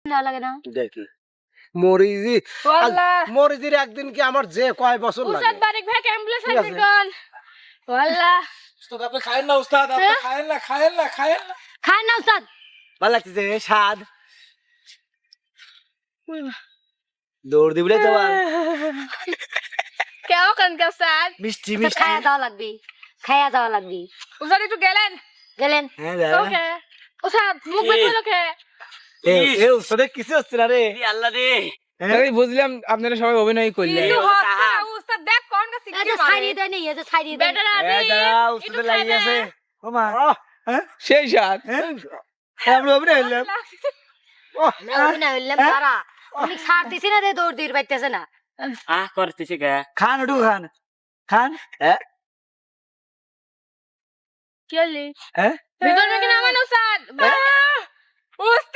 না লাগে না দেখি মরিজি والله মরিজির একদিন কি আমার যে কয় বছর লাগে উস্তাদ বারিক ভাই অ্যাম্বুলেন্স ঠিক আছে। আনবেন কোন والله উস্তাদ আপনি খায়েন না উস্তাদ আপনি খায়েন না খায় না উস্তাদ ভালো লাগতেছে স্বাদ দৌড় দিবলে তো কেও কান কে উস্তাদ মিষ্টি তো মিষ্টি খায়া যাওয়া লাগবে উস্তাদ একটু গেলেন গেলেন হ্যাঁ দাদা ওকে উস্তাদ মুখ বের লোকে এ ওসরে কিছু হচ্ছে না রে আল্লাহ রে আমি বুঝলাম আপনারা সবাই অভিনয় করলেন কিছু হচ্ছে না উস্তাদ দেখ কোন কা এই শিখে যে মারে ছাড়িয়ে দেয় নি এই যে ছাড়িয়ে দেয় বেটা এ রাজি দাদা ওসরে লাগি আছে ও মা সেই সাথ আমরা অভিনয় হইলাম অভিনয় হইলাম তারা অনেক ছাড় দিছি না দৌড় দিয়ে বাইতেছে না করতেছে কে খান উঠু খান খান হ্যাঁ চলি হ্যাঁ ভিতরে কি নামান উস্তাদ উস্তাদ